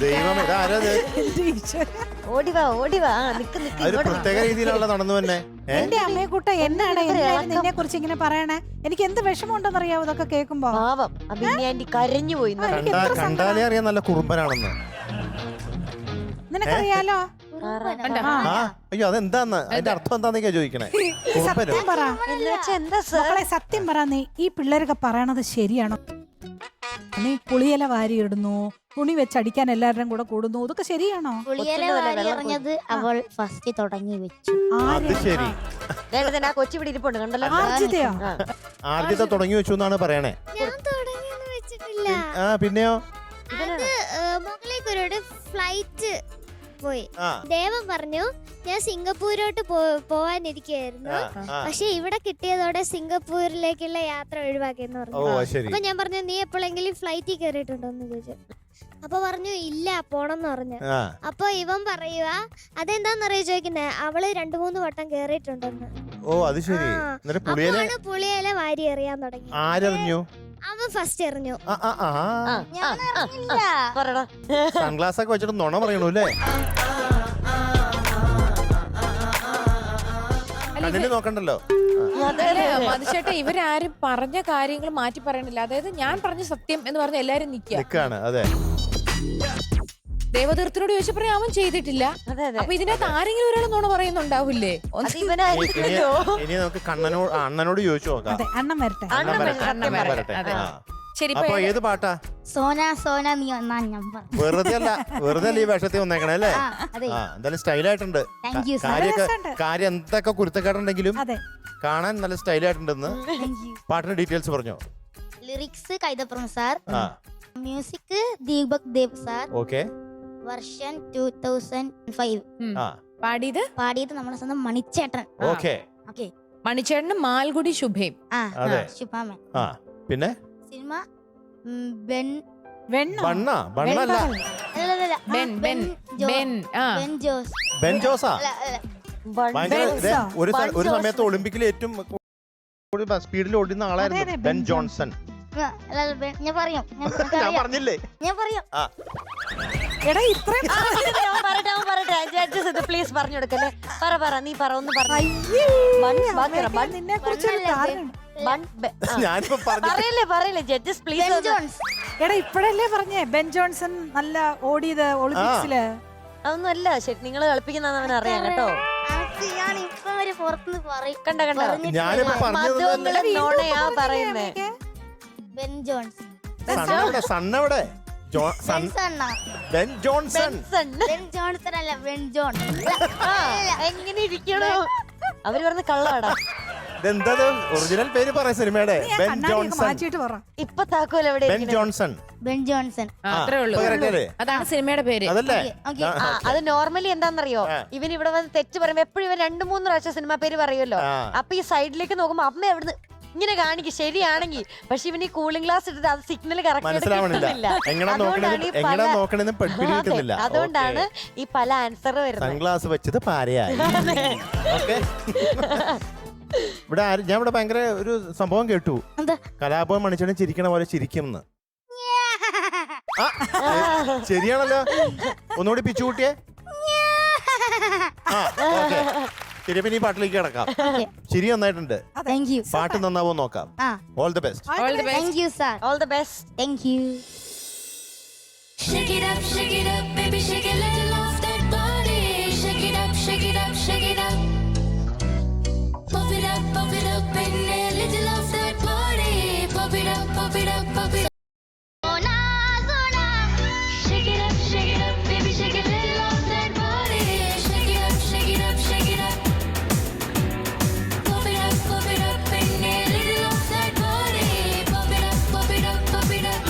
ദൈവം ഇതാരത് ഓടിവാ നിക്ക് ഒരു പ്രത്യേക രീതിയിലുള്ള നടന്നു തന്നെ. എന്റെ അമ്മയെക്കുട്ട എന്നാണ് നിന്നെ കുറിച്ച് ഇങ്ങനെ പറയണേ? എനിക്ക് എന്ത് വിഷമമുണ്ടെന്ന് അറിയാവോ ഇതൊക്കെ കേൾക്കുമ്പോ? പാവം അഭിനയാന്റി കരഞ്ഞു പോയി. കണ്ടാലേ അറിയാൻ നല്ല കുറുമ്പനാണെന്ന് നിനക്കറിയാലോ? അയ്യോ അതെന്താന്ന് അതിന്റെ അർത്ഥം എന്താന്നൊക്കെയാ ചോദിക്കണേ. സത്യം പറ, സത്യം പറ, നീ ഈ പിള്ളേരൊക്കെ പറയണത് ശരിയാണോ? നീ പുളിയില വാരിയിടുന്നു, തുണി വെച്ചടിക്കാൻ എല്ലാവരും കൂടെ കൂടുന്നു, ഇതൊക്കെ ശരിയാണോ? പറഞ്ഞത് അവൾ ഫസ്റ്റ് തുടങ്ങി വെച്ചു. ശരി, കൊച്ചു ഇവിടെ ഇരിപ്പുണ്ട് കണ്ടല്ലോ. ആർജിതയോ? ആർജിത തുടങ്ങി വെച്ചു എന്നാണ് പറയണേ. ഞാൻ തുടങ്ങിയൊന്നും വെച്ചിട്ടില്ല. പിന്നെയോ? മുകളിലേക്കൊരു ഫ്ലൈറ്റ് പോയി. ദേവൻ പറഞ്ഞു ഞാൻ സിംഗപ്പൂരോട്ട് പോവാനിരിക്കുകയായിരുന്നു, പക്ഷെ ഇവിടെ കിട്ടിയതോടെ സിംഗപ്പൂരിലേക്കുള്ള യാത്ര ഒഴിവാക്കിയെന്ന് പറഞ്ഞു. അപ്പൊ ഞാൻ പറഞ്ഞു നീ എപ്പോഴെങ്കിലും ഫ്ലൈറ്റിൽ കയറിയിട്ടുണ്ടോന്ന് ചോദിച്ചു. അപ്പൊ പറഞ്ഞു ഇല്ല പോണെന്ന് പറഞ്ഞു. അപ്പൊ ഇവൻ പറയുക അതെന്താന്നറിയ ചോദിക്കുന്നേ, അവള് 2-3 വട്ടം കേറിയിട്ടുണ്ടെന്ന്. പുളിയില വാരി എറിയാൻ തുടങ്ങി. ആരറിഞ്ഞു? അവൻ ഫസ്റ്റ് എറിഞ്ഞു. സൺഗ്ലാസ് ഒക്കെ വെച്ചിട്ട് നുണ പറയണു അല്ലേ? നോക്കണ്ടല്ലോ. മധുചേട്ടാ ഇവരാരും പറഞ്ഞ കാര്യങ്ങൾ മാറ്റി പറയണില്ല. അതായത് ഞാൻ പറഞ്ഞ സത്യം എന്ന് പറഞ്ഞ എല്ലാരും നിക്കാണ്. അതെ, ദേവതീർത്ഥനോട് ചോദിച്ചപ്പോ അവൻ ചെയ്തിട്ടില്ല. അപ്പൊ ഇതിനകത്ത് ആരെങ്കിലും ഒരാൾ നുണ പറയുന്നുണ്ടാവില്ലേ? ഇനി നമുക്ക് അണ്ണനോട് ചോദിച്ചു നോക്കാം. അണ്ണൻ വരട്ടെ. ശരി, ഏത് പാട്ടാ? സോന നീ ഒന്നാ ഞാൻ വെറുതെ ഈ വേഷത്തിൽ വന്നേക്കണേ അല്ലേ? എന്തായാലും സ്റ്റൈലായിട്ടുണ്ട്. കാര്യം എന്തൊക്കെ കുരുത്തക്കാടുണ്ടെങ്കിലും കാണാൻ നല്ല സ്റ്റൈലായിട്ടുണ്ടെന്ന്. പാട്ടിന്റെ ഡീറ്റെയിൽസ് പറഞ്ഞോ. Lyrics Kaithapram sir, music Deepak Dev sir, okay, version 2005. പാടിയത് നമ്മുടെ സ്വന്തം മണിച്ചേട്ടൻ. മണിച്ചേട്ടനും മാൽഗുഡി ശുഭയും. ശുഭാമൻ. പിന്നെ സിനിമ ഒരു സമയത്ത് ഒളിമ്പിക്കിൽ ഏറ്റവും സ്പീഡിൽ ഓടുന്ന ആളായിരുന്നു ബെൻ ജോൺസൺ. ഞാൻ പറഞ്ഞില്ലേ? പ്ലീസ് പറഞ്ഞു കൊടുക്കല്ലേ. നീ പറ ഒന്ന് പറയല്ലേ ജഡ്ജസ് പ്ലീസ്. എടാ ഇപ്പഴല്ലേ പറഞ്ഞേ ബെൻ ജോൺസൺ നല്ല ഓടിയത് ഒളിമ്പിക്സില്? അതൊന്നും അല്ല, ശരി നിങ്ങൾ കളിപ്പിക്കുന്ന അവൻ അറിയാം കേട്ടോ. പറയുന്നേ ബെൻ ജോൺസൺ. എങ്ങനെ ഇരിക്കണോ? അവര് പറഞ്ഞ കള്ളാടാ. ഒറിജിനൽ പേര് പറ സിനിമയുടെ. Ben Johnson. ഇപ്പൊ താക്കോൽ എവിടെ? Ben Johnson. അതാണ് സിനിമയുടെ പേര്. അത് നോർമലി എന്താണെന്നറിയോ, ഇവൻ ഇവിടെ വന്ന് തെറ്റ് പറയുമ്പോ എപ്പോഴും ഇവൻ 2-3 പ്രാവശ്യം സിനിമ പേര് പറയുമല്ലോ. അപ്പൊ ഈ സൈഡിലേക്ക് നോക്കുമ്പോ അമ്മ എവിടുന്ന് ഇങ്ങനെ കാണിക്കും ശരിയാണെങ്കിൽ, പക്ഷെ ഇവന് ഈ കൂളിംഗ് ഗ്ലാസ് ഇട്ടിട്ട് അത് സിഗ്നൽ അതുകൊണ്ടാണ് ഈ പല ആൻസർ വരുന്നത്. ഇവിടെ ഞാൻ ഇവിടെ ഭയങ്കര ഒരു സംഭവം കേട്ടു. കലാഭവൻ മണിച്ചേട്ടൻ ചിരിക്കണ പോലെ ചിരിക്കും. ശരിയാണല്ലോ, ഒന്നുകൂടി പിച്ചുകൂട്ടിയേ. ശരി, പിന്നെ ഈ പാട്ടിലേക്ക് കിടക്കാം. ശരി, നന്നായിട്ടുണ്ട്. പാട്ട് നന്നാവോ നോക്കാം. All the best. All the best. Thank you. Shake it up, baby, shake it, let it off that body. Shake it up, shake it up. Pop it up, and let it off that body. Pop it up, pop it up, pop it up. Shake it up, baby, shake it, let it off that body. Shake it up, shake it up. Pop it up, and let it off that body. Pop it up, pop it up, pop it up.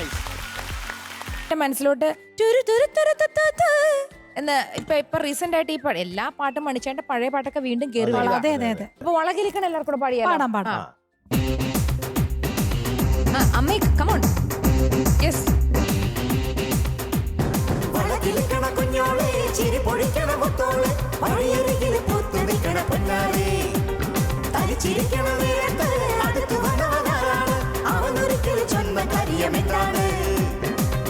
Nice. എന്റെ മനസ്സിലോട്ട് ടുരു ടുരു തുരു തു തു തു എന്ന് ഇപ്പൊ recent ആയിട്ട് ഈ എല്ലാ പാട്ടും മണിച്ചേട്ടന്റെ പഴയ പാട്ടൊക്കെ വീണ്ടും കേറി വരുവാ. അതെ അതെ അതെ. അപ്പൊ വളകിലിക്കണം എല്ലാവർക്കും കൂടെ പാടിയാലോ? പാടാം പാടാം. അമ്മേ കമോൺ. യെസ്. വളകിലിക്കണ കുഞ്ഞോളെ ചിരി പൊഴിക്കണ മുത്തോളെ വഴിയരികിൽ പൂത്തു നിൽക്കണ പൊന്നാളെ തലിച്ചിരിക്കണ നേരത്ത് അടുത്തു വന്നവനാരാണ് അവനൊരിക്കലും ചൊന്ന കരിയമെന്താണ്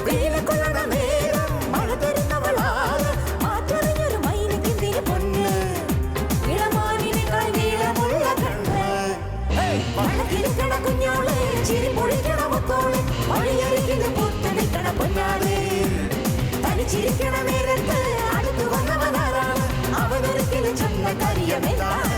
വെയില് കൊള്ളണ നേരം മഴ തരുന്നവളാണ് മാറ്ററിഞ്ഞൊരു മൈനക്കിന്തിരി പൊന്ന് ഇളമാനിനേക്കാൾ നീളമുള്ള കണ്ണ് വളകിലിക്കണ കുഞ്ഞോളെ ചിരി പൊഴിക്കണ മുത്തോളെ വഴിയരികിൽ പൂത്തു നിൽക്കണ പൊന്നാളെ ചിരിക്കണ നേരത്ത് അടുത്തു വന്നവനാരാണ് അവനൊരിക്കലും ചെന്ന കരിയമെന്താണ്.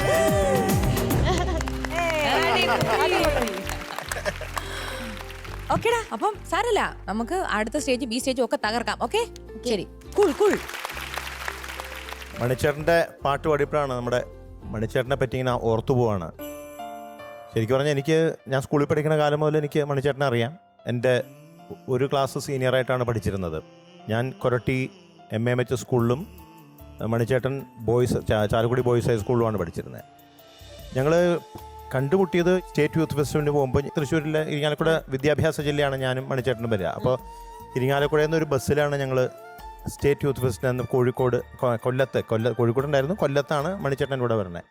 ഓക്കെടാ, അപ്പം സാരല്ല, നമുക്ക് അടുത്ത സ്റ്റേജ് ബി സ്റ്റേജും ഒക്കെ തകർക്കാം. ഓക്കെ, ശരി, കൂൾ കൂൾ. മണിച്ചേട്ടന്റെ പാട്ട് പാടിയപ്പോഴാണ് നമ്മുടെ മണിച്ചേട്ടനെ പറ്റി ഇങ്ങനെ ഓർത്തു പോവാണ്. ശരിക്കും പറഞ്ഞാൽ ഞാൻ സ്കൂളിൽ പഠിക്കുന്ന കാലം മുതൽ എനിക്ക് മണിച്ചേട്ടനെ അറിയാം. എൻ്റെ ഒരു ക്ലാസ് സീനിയറായിട്ടാണ് പഠിച്ചിരുന്നത്. ഞാൻ കൊരട്ടി MAMH സ്കൂളിലും മണിച്ചേട്ടൻ ബോയ്സ് ചാലക്കുടി ബോയ്സ് ഹൈസ്കൂളിലുമാണ് പഠിച്ചിരുന്നത്. ഞങ്ങൾ കണ്ടുമുട്ടിയത് സ്റ്റേറ്റ് യൂത്ത് ഫെസ്റ്റിവലിന് പോകുമ്പോൾ തൃശ്ശൂരിലെ ഇരിങ്ങാലക്കുട വിദ്യാഭ്യാസ ജില്ലയാണ് ഞാനും മണിച്ചേട്ടനും വരിക. അപ്പോൾ ഇരിങ്ങാലക്കുടയിൽ നിന്ന് ഒരു ബസ്സിലാണ് ഞങ്ങൾ സ്റ്റേറ്റ് യൂത്ത് ഫെസ്റ്റിന് കോഴിക്കോട് കോഴിക്കോടുണ്ടായിരുന്നു, കൊല്ലത്താണ് മണിച്ചേട്ടൻ കൂടെ വരുന്നത്.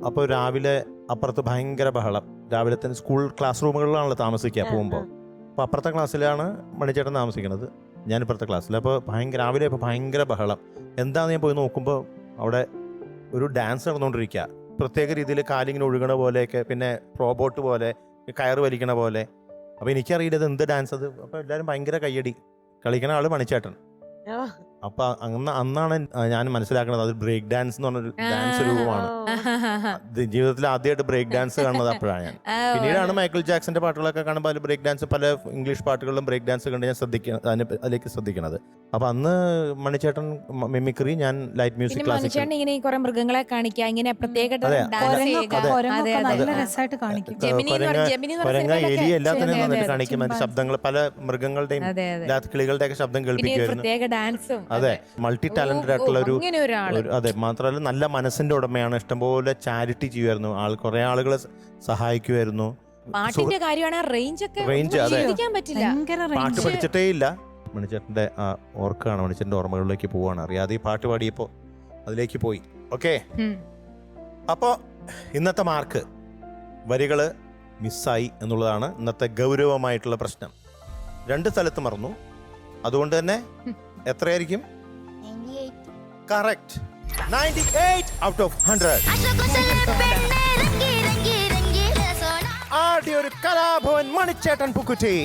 അപ്പോൾ രാവിലെ അപ്പുറത്ത് ഭയങ്കര ബഹളം. രാവിലെ തന്നെ സ്കൂൾ ക്ലാസ് റൂമുകളിലാണല്ലോ താമസിക്കുക പോകുമ്പോൾ. അപ്പോൾ അപ്പുറത്തെ ക്ലാസ്സിലാണ് മണിച്ചേട്ടൻ താമസിക്കുന്നത്, ഞാനിപ്പുറത്തെ ക്ലാസ്സിൽ. അപ്പോൾ രാവിലെ ഇപ്പോൾ ഭയങ്കര ബഹളം. എന്താണെന്ന് ഞാൻ പോയി നോക്കുമ്പോൾ അവിടെ ഒരു ഡാൻസ് നടന്നുകൊണ്ടിരിക്കുക. പ്രത്യേക രീതിയിൽ കാലിങ്ങനെ ഒഴുകണ പോലെയൊക്കെ, പിന്നെ റോബോട്ട് പോലെ കയറ് വലിക്കണ പോലെ. അപ്പോൾ എനിക്കറിയില്ല ഇത് എന്ത് ഡാൻസ് അത്. അപ്പോൾ എല്ലാവരും ഭയങ്കര കയ്യടി. കളിക്കണ ആള് മണിച്ചേട്ടൻ. അപ്പൊ അന്നാണ് ഞാൻ മനസ്സിലാക്കുന്നത് അത് ബ്രേക്ക് ഡാൻസ് എന്ന് പറഞ്ഞൊരു ഡാൻസ് രൂപമാണ്. ജീവിതത്തിൽ ആദ്യമായിട്ട് ബ്രേക്ക് ഡാൻസ് കാണുന്നത് അപ്പോഴാണ് ഞാൻ. പിന്നീടാണ് മൈക്കിൾ ജാക്സന്റെ പാട്ടുകളൊക്കെ കാണുമ്പോൾ അതിൽ ബ്രേക്ക് ഡാൻസ്, പല ഇംഗ്ലീഷ് പാട്ടുകളിലും ബ്രേക്ക് ഡാൻസ് കണ്ട് ഞാൻ അതിലേക്ക് ശ്രദ്ധിക്കണത്. അപ്പൊ അന്ന് മണിച്ചേട്ടൻ മിമിക്രി, ഞാൻ ലൈറ്റ് മ്യൂസിക് ക്ലാസിക്. ഇങ്ങനെ കുറെ മൃഗങ്ങളെ കാണിക്കുക, ഇങ്ങനെ പ്രത്യേക കൊരങ്ങ, എലി എല്ലാത്തിനും വന്നിട്ട് കാണിക്കും. അതിന്റെ ശബ്ദങ്ങൾ പല മൃഗങ്ങളുടെയും കിളികളുടെയൊക്കെ ശബ്ദം കേൾപ്പിക്കുമായിരുന്നു. അതെ, മൾട്ടി ടാലന്റഡ് ആയിട്ടുള്ള ഒരു, അതെ, മാത്രമല്ല നല്ല മനസ്സിന്റെ ഉടമയാണ്. ഇഷ്ടംപോലെ ചാരിറ്റി ചെയ്യുമായിരുന്നു. കുറെ ആളുകളെ സഹായിക്കുമായിരുന്നു. പാട്ടിന്റെ കാര്യമാണ്, റേഞ്ച്, അതെ, പാട്ട് പഠിച്ചിട്ടേ ഇല്ല. മണിച്ചേട്ടന്റെ ഓർക്കാണ്, മണിച്ചേട്ടന്റെ ഓർമ്മകളിലേക്ക് പോവാണ്. അറിയാതെ ഈ പാട്ട് പാടിയപ്പോ അതിലേക്ക് പോയി. ഓക്കെ, അപ്പോ ഇന്നത്തെ മാർക്ക് വരികള് മിസ്സായി എന്നുള്ളതാണ് ഇന്നത്തെ ഗൗരവമായിട്ടുള്ള പ്രശ്നം. 2 സ്ഥലത്ത് മറന്നു. അതുകൊണ്ട് തന്നെ എത്രയായിരിക്കും? Correct, 98 out of 100. ആദ്യ ഒരു കലാഭവൻ മണിച്ചേട്ടൻ പുക്കുറ്റി.